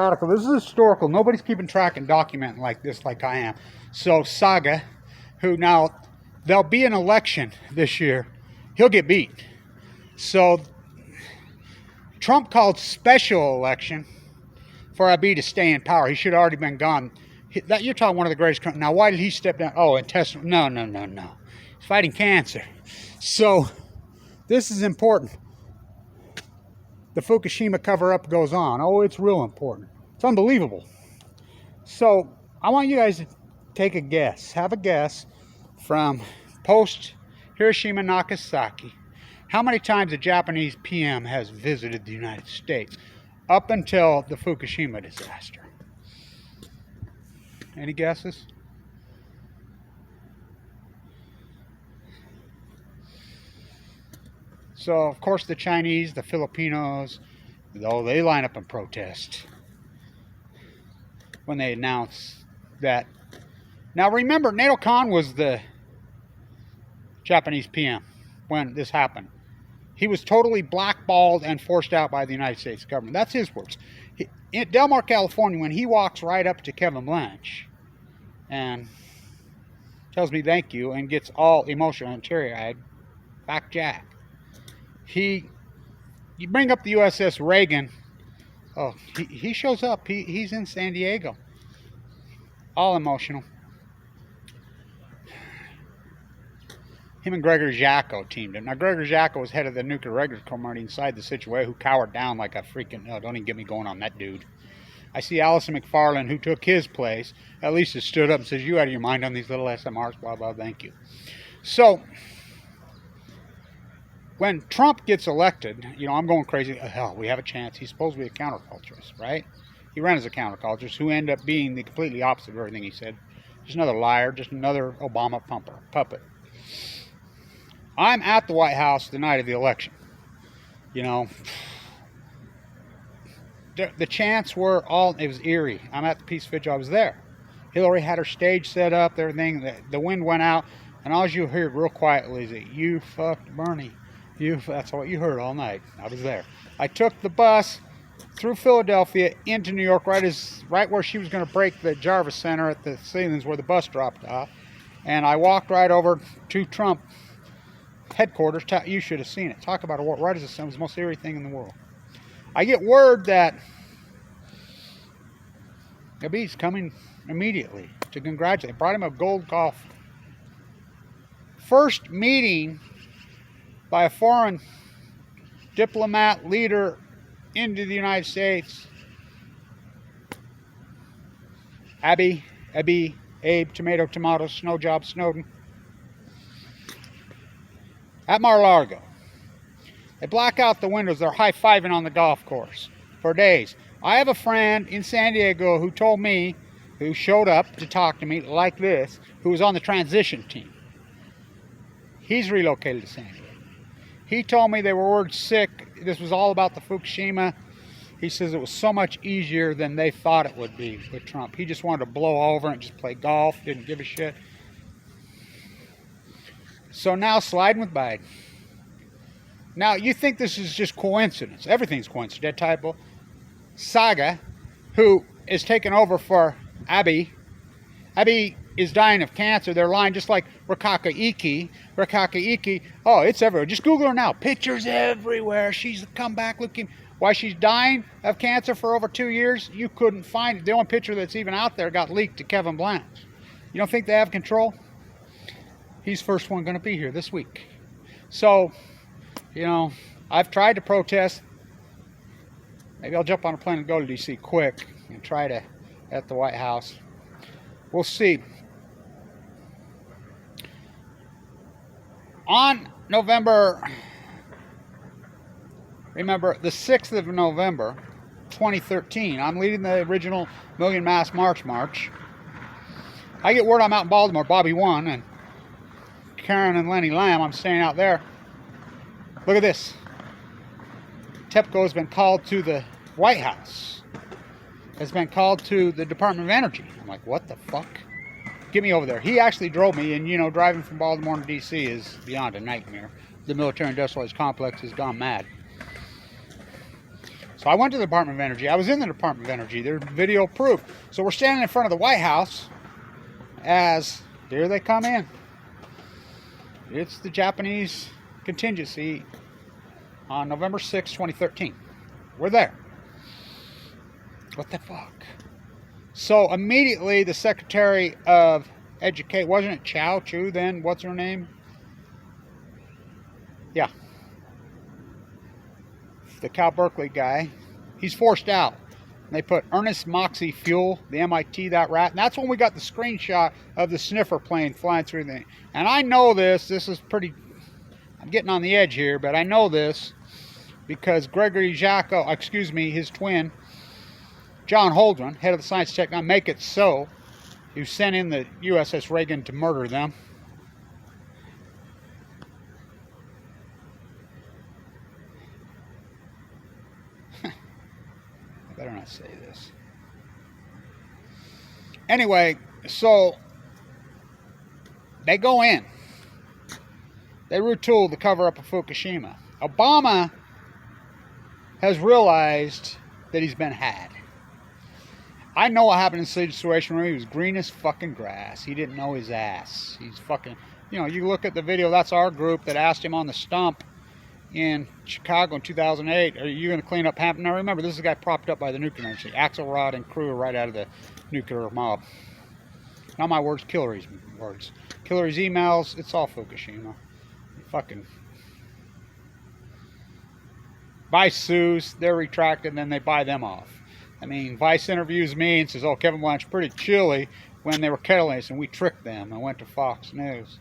radical. This is historical. Nobody's keeping track and documenting like this, like I am. So Saga, who now, there'll be an election this year. He'll get beat. So Trump called special election for Abiy to stay in power. He should have already been gone. You're talking one of the greatest countries. Now, why did he step down? Oh, intestinal. No. He's fighting cancer. So this is important. The Fukushima cover-up goes on. Oh, it's real important. It's unbelievable. So I want you guys to take a guess. Have a guess from post-Hiroshima Nagasaki. How many times a Japanese PM has visited the United States up until the Fukushima disaster? Any guesses? So, of course, the Chinese, the Filipinos, though they line up and protest when they announce that. Now, remember, Nato Khan was the Japanese PM when this happened. He was totally blackballed and forced out by the United States government. That's his words. In Del Mar, California, when he walks right up to Kevin Blanch and tells me thank you and gets all emotional and teary-eyed, back Jack. You bring up the USS Reagan. Oh, he shows up. He's in San Diego. All emotional. Him and Gregory Jacko teamed up. Now, Gregory Jacko was head of the Nuclear Regulatory Committee inside the situation, who cowered down like a freaking... Oh, don't even get me going on that dude. I see Allison McFarland, who took his place, at least has stood up and says, you out of your mind on these little SMRs, blah, blah, thank you. So, when Trump gets elected, I'm going crazy. Hell, we have a chance. He's supposed to be a counterculturist, right? He ran as a counterculturist who ended up being the completely opposite of everything he said. Just another liar, just another Obama puppet. I'm at the White House the night of the election. The chants were all, it was eerie. I'm at the Peace Vigil, I was there. Hillary had her stage set up, everything, the wind went out, and all you heard real quietly is that you fucked Bernie. That's what you heard all night. I was there. I took the bus through Philadelphia into New York, right where she was going to break the Jarvis Center at the ceilings where the bus dropped off, and I walked right over to Trump headquarters. You should have seen it. Talk about a war. Right as it was the most eerie thing in the world. I get word that Abiy's coming immediately to congratulate. Brought him a gold golf. First meeting by a foreign diplomat leader into the United States. Abe, tomato, snow job, Snowden. At Mar-a-Lago. They black out the windows. They're high-fiving on the golf course for days. I have a friend in San Diego who told me, who showed up to talk to me like this, who was on the transition team. He's relocated to San Diego. He told me they were word sick. This was all about the Fukushima. He says it was so much easier than they thought it would be with Trump. He just wanted to blow over and just play golf, didn't give a shit. So now sliding with Biden. Now, you think this is just coincidence. Everything's coincidence. That typo. Saga, who is taking over for Abiy. Abiy is dying of cancer. They're lying just like Rakaka Iki. Oh, it's everywhere. Just Google her now. Pictures everywhere. She's come back looking. Why she's dying of cancer for over 2 years, you couldn't find it. The only picture that's even out there got leaked to Kevin Blanch. You don't think they have control? He's first one going to be here this week. So, I've tried to protest. Maybe I'll jump on a plane and go to D.C. quick and try to at the White House. We'll see. On November, remember, the 6th of November, 2013, I'm leading the original Million Mass March. I get word I'm out in Baltimore. Bobby won, and Karen and Lenny Lamb, I'm staying out there. Look at this. TEPCO has been called to the White House. Has been called to the Department of Energy. I'm like, what the fuck? Get me over there. He actually drove me, and driving from Baltimore to D.C. is beyond a nightmare. The military industrialized complex has gone mad. So I went to the Department of Energy. I was in the Department of Energy. There's video proof. So we're standing in front of the White House as here they come in. It's the Japanese contingency on November 6, 2013. We're there. What the fuck? So immediately the Secretary of Education, wasn't it Chow Chu then? What's her name? Yeah. The Cal Berkeley guy. He's forced out. They put Ernest Moxie Fuel, the MIT, that rat. And that's when we got the screenshot of the sniffer plane flying through the... And I know this is pretty... I'm getting on the edge here, but I know this because Gregory Jacko, excuse me, his twin, John Holdren, head of the Science Technology, Make It So, who sent in the USS Reagan to murder them. I better not say this. Anyway, so they go in. They retool the cover up of Fukushima. Obama has realized that he's been had. I know what happened in the situation where he was green as fucking grass. He didn't know his ass. He's fucking, you know, you look at the video, that's our group that asked him on the stump in Chicago in 2008, are you going to clean up Hampton? Now remember, this is a guy propped up by the nuclear industry. Axelrod and crew are right out of the nuclear mob. Not my words, Hillary's words. Hillary's emails, it's all Fukushima. Fucking Vice sues, they're retracted, and then they buy them off. I mean, Vice interviews me and says, oh, Kevin Blanch's pretty chilly when they were kettling us, and we tricked them and went to Fox News.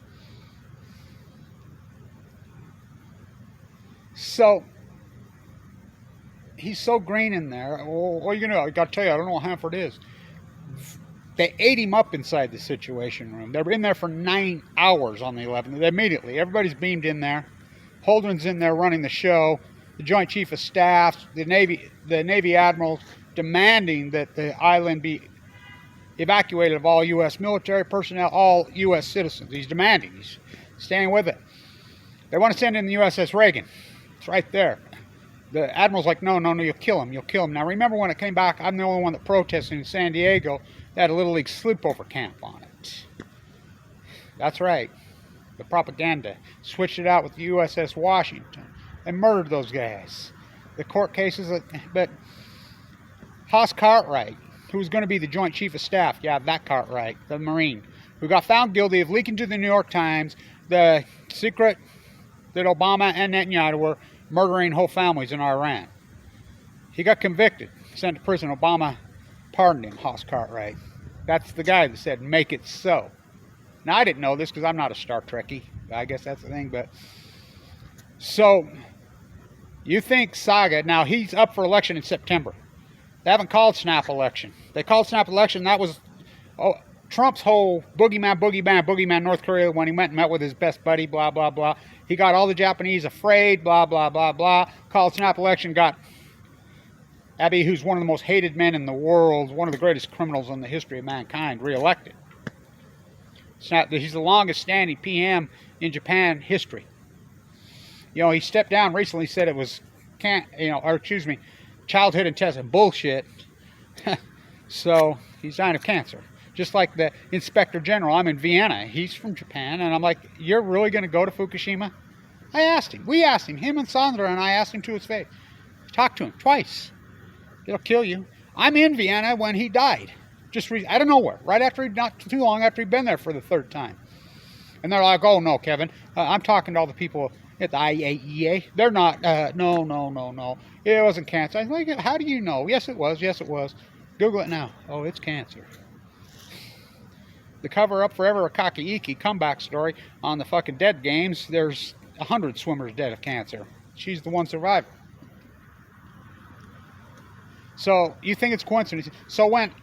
So, he's so green in there. Well, what are you going to do? I got to tell you, I don't know what Hanford is. They ate him up inside the Situation Room. They were in there for 9 hours on the 11th. Immediately, everybody's beamed in there. Holdren's in there running the show. The Joint Chief of Staff, the Navy admirals demanding that the island be evacuated of all U.S. military personnel, all U.S. citizens. He's demanding. He's standing with it. They want to send in the USS Reagan. It's right there. The admiral's like, no, you'll kill him. You'll kill him. Now, remember when it came back, I'm the only one that protested in San Diego. They had a Little League sleepover camp on it. That's right. The propaganda switched it out with the USS Washington and murdered those guys. The court cases, but Haas Cartwright, who was going to be the Joint Chief of Staff, yeah, that Cartwright, the Marine, who got found guilty of leaking to the New York Times the secret that Obama and Netanyahu were murdering whole families in Iran. He got convicted, sent to prison. Obama pardoned him, Haas Cartwright. That's the guy that said, make it so. Now, I didn't know this because I'm not a Star Trekkie. I guess that's the thing, but... So, you think Saga... Now, he's up for election in September. They haven't called snap election. They called snap election. That was Trump's whole boogeyman, North Korea, when he went and met with his best buddy, blah, blah, blah. He got all the Japanese afraid, blah, blah, blah, blah. Called snap election, got Abe, who's one of the most hated men in the world, one of the greatest criminals in the history of mankind, reelected. He's the longest standing PM in Japan history. You know, he stepped down recently, said it was, childhood intestine bullshit. So, he's dying of cancer. Just like the Inspector General, I'm in Vienna. He's from Japan, and I'm like, you're really going to go to Fukushima? I asked him. We asked him and Sandra, and I asked him to his face. Talked to him twice. It'll kill you. I'm in Vienna when he died. Just out of nowhere. Right after not too long after he'd been there for the third time. And they're like, oh, no, Kevin. I'm talking to all the people at the IAEA. They're not, no. It wasn't cancer. I was like, how do you know? Yes, it was. Google it now. Oh, it's cancer. The cover-up forever a Kakaiki comeback story on the fucking Dead Games. There's 100 swimmers dead of cancer. She's the one survivor. So, you think it's coincidence. So when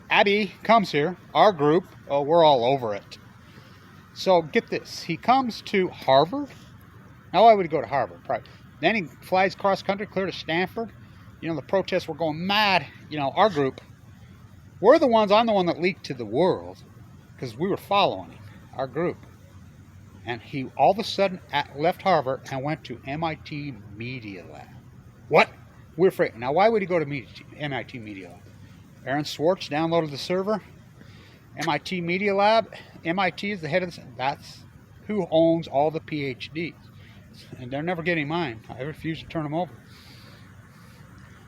Abby comes here, our group, oh, we're all over it. So, get this. He comes to Harvard. Now, why would he go to Harvard? Probably. Then he flies cross country, clear to Stanford. You know, the protests were going mad. You know, our group. I'm the one that leaked to the world. Because we were following him, our group. And he all of a sudden left Harvard and went to MIT Media Lab. What? We're afraid. Now, why would he go to MIT Media Lab? Aaron Swartz downloaded the server. MIT Media Lab. MIT is the head of the... That's who owns all the PhDs. And they're never getting mine. I refuse to turn them over.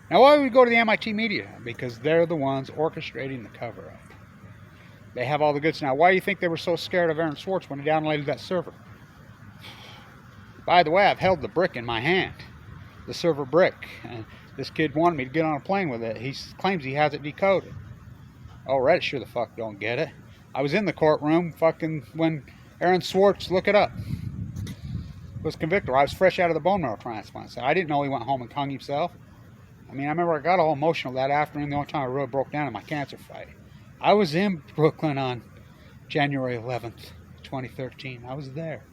Now, why would we go to the MIT Media? Because they're the ones orchestrating the cover-up. They have all the goods. Now, why do you think they were so scared of Aaron Swartz when he downloaded that server? By the way, I've held the brick in my hand. The server brick. And this kid wanted me to get on a plane with it. He claims he has it decoded. Oh, Reddit sure the fuck don't get it. I was in the courtroom fucking when Aaron Swartz, look it up, was convicted. I was fresh out of the bone marrow transplant. So I didn't know he went home and hung himself. I mean, I remember I got all emotional that afternoon. The only time I really broke down in my cancer fight. I was in Brooklyn on January 11th, 2013. I was there.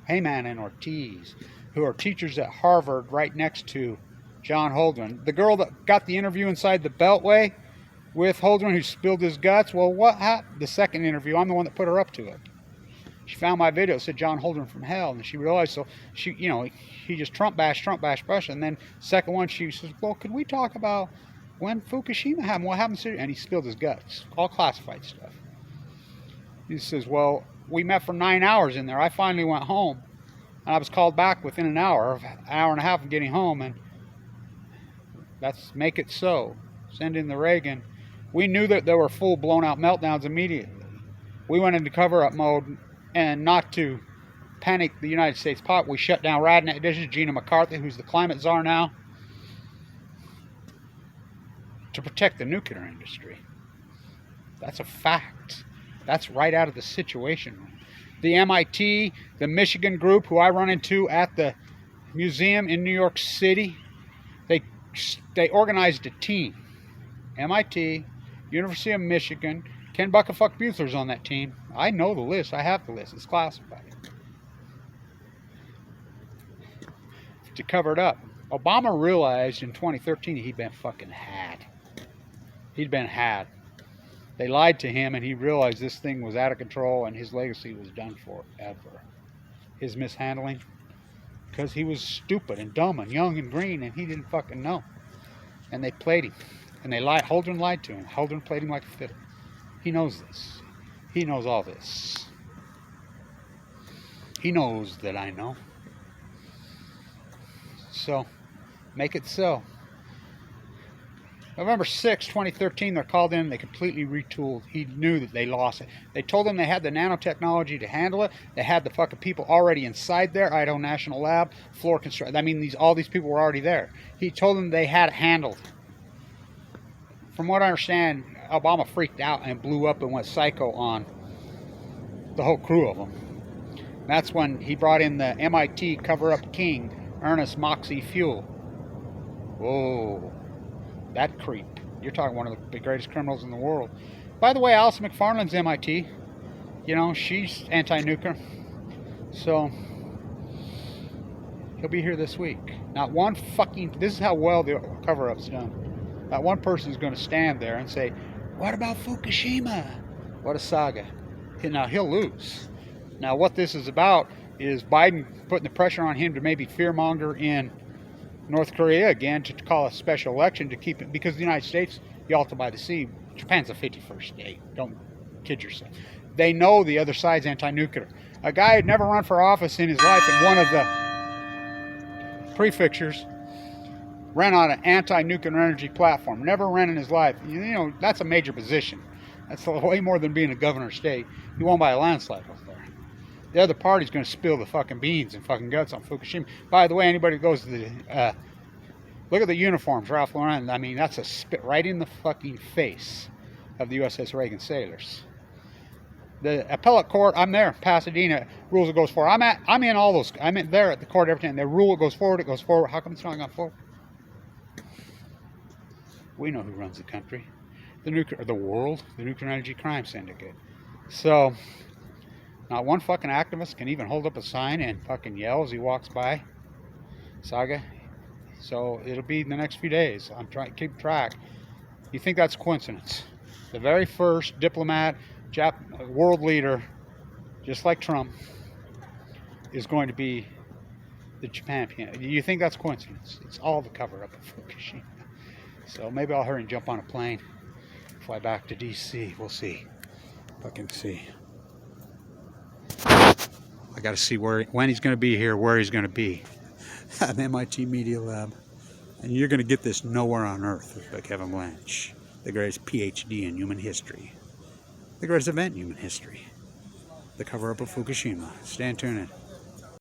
Heyman and Ortiz, who are teachers at Harvard right next to John Holdren. The girl that got the interview inside the Beltway with Holdren who spilled his guts. Well, what happened? The second interview, I'm the one that put her up to it. She found my video, said John Holdren from hell, and she realized, so she, you know, he just Trump bash, and then second one, she says, well, could we talk about when Fukushima happened, what happened to, and he spilled his guts, all classified stuff. He says, well, we met for 9 hours in there. I finally went home, and I was called back within an hour and a half of getting home, and that's make it so. Send in the Reagan. We knew that there were full blown out meltdowns immediately. We went into cover-up mode, and not to panic the United States pop, we shut down Radnet Dishes, Gina McCarthy, who's the climate czar now, to protect the nuclear industry. That's a fact. That's right out of the Situation Room. The MIT, the Michigan group, who I run into at the museum in New York City, they organized a team. MIT, University of Michigan, Ken Buckafuck Buethler's on that team. I know the list. I have the list. It's classified. To cover it up. Obama realized in 2013 he'd been fucking had. He'd been had. They lied to him, and he realized this thing was out of control, and his legacy was done forever. His mishandling. Because he was stupid and dumb and young and green, and he didn't fucking know. And they played him. And they lied. Holdren lied to him. Holdren played him like a fiddle. He knows this. He knows all this. He knows that I know. So, make it so. November 6, 2013, they're called in. They completely retooled. He knew that they lost it. They told him they had the nanotechnology to handle it. They had the fucking people already inside there. Idaho National Lab, floor construction. I mean, all these people were already there. He told them they had it handled. From what I understand, Obama freaked out and blew up and went psycho on the whole crew of them. That's when he brought in the MIT cover-up king, Ernest Moxie Fuel. Whoa, that creep. You're talking one of the greatest criminals in the world. By the way, Alison McFarland's MIT. You know, she's anti-nuclear. So, he'll be here this week. Not one fucking... This is how well the cover-up's done. Not one person is going to stand there and say, what about Fukushima? What a saga. Now, he'll lose. Now, what this is about is Biden putting the pressure on him to maybe fearmonger in North Korea again to call a special election to keep it, because the United States, Yalta by the Sea, Japan's the 51st state. Don't kid yourself. They know the other side's anti-nuclear. A guy who'd never run for office in his life in one of the prefectures ran on an anti-nuclear energy platform. Never ran in his life. You know, that's a major position. That's way more than being a governor of state. He won by a landslide up there. The other party's going to spill the fucking beans and fucking guts on Fukushima. By the way, anybody who goes to the... look at the uniforms, Ralph Lauren. I mean, that's a spit right in the fucking face of the USS Reagan sailors. The appellate court, I'm there, Pasadena, rules it goes forward. I'm in all those. I'm in there at the court every time. They rule it goes forward, it goes forward. How come it's not gone forward? We know who runs the country. The world, the Nuclear Energy Crime Syndicate. So, not one fucking activist can even hold up a sign and fucking yell as he walks by. Saga. So, it'll be in the next few days. I'm trying to keep track. You think that's coincidence? The very first diplomat, world leader, just like Trump, is going to be the Japan piano. You think that's coincidence? It's all the cover up of Fukushima. So maybe I'll hurry and jump on a plane, fly back to DC. We'll see if I can see. I got to see when he's going to be here, where he's going to be at MIT Media Lab. And you're going to get this nowhere on earth by Kevin Blanch, the greatest PhD in human history, the greatest event in human history, the cover up of Fukushima. Stay tuned in.